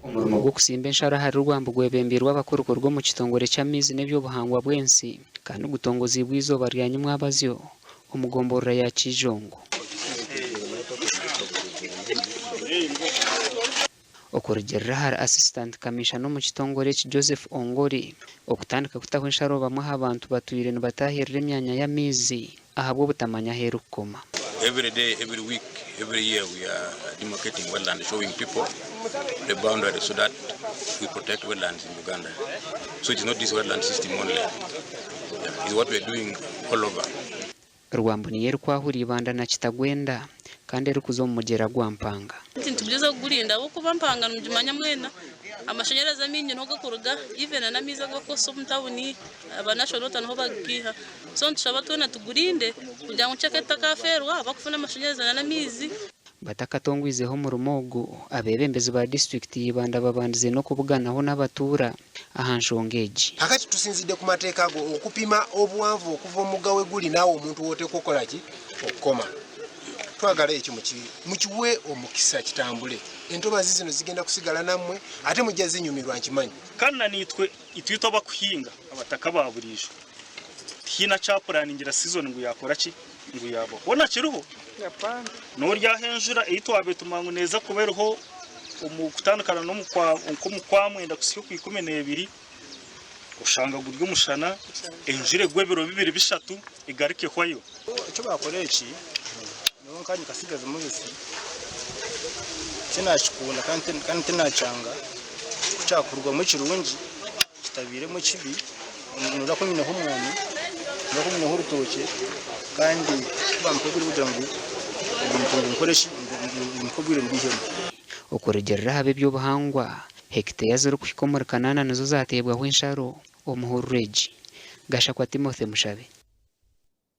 umurimo gwo kusimba enshara hari rwambo gwebembirwa abakurukorwa mu kitongore cy'amizi n'ebyobuhangwa bwensi kandi ugutongozi bw'izoba ryanyumwa abazyo omugomborora ya Kijongo okurugerera hari assistant commissioner mu kitongore Joseph Ongori okutandika kutaho ensharo bamwe abantu batwire nibatahirira emyanya y'amizi ahabwo butamanya heru koma. Every day, every week, every year we are demarcating wetlands, showing people the boundary so that we protect wetlands in Uganda. So it is not this wetland system only. It's what we are doing all over. Rwambo niye rwahuriye ibanda na Kitagwenda kandi rukuzo mu mugera gwa Mpanga. Tubyiza kugurinda abo kuba Mpanga n'umjimanya mwena amashanyarazi aminyo no gakuruga even na miza gwa ko somtawuni abanashorota no bagiha so ntushaba tuna tugurinde kugira ngo ceketa kaferwa bakufuna amashanyarazi na mizi batakatongwizeho mu rumogo abebembezi ba district yibanda babandize no kubuganaho n'abatura ahanshongeji akati tusinzide ku mateeka go okupima obuwanvu okuva omugawe guli nawo omuntu wote kokola ki okukoma twagala ekyo mukiwe omukisa kitambule entobazi zino zigenda kusigala namwe ate mujja zinyumirwa nkimanyi kana nitwe itwito bakuhinga abataka baburisha hina chapuraningira season ngo yakora ki ngo yabo bona kiruho yapanga no rya henjura ito abetumangu neza kuberuho umukutandukana no mukwa mwenda kusiyo ku 12 ushanga guryo mushana enjire gwebero 2 igarike kwayo cyo bakoreki no kanyi kasigaza muzisi kinashikunda kandi tinacanga kucakurwa mu kirungi kitabire mu kibi nura ko nyine homwani nura ko nyine horutoke kandi bampegura kugira ngo ibintu nkoreshi nkobwire mbihemo okuregerera habe by'ubuhangwa hectare ziri kuhikomora kanana nazo zatebwaho ensharo omuhuru reji Gashakwa Timothy Mushabe.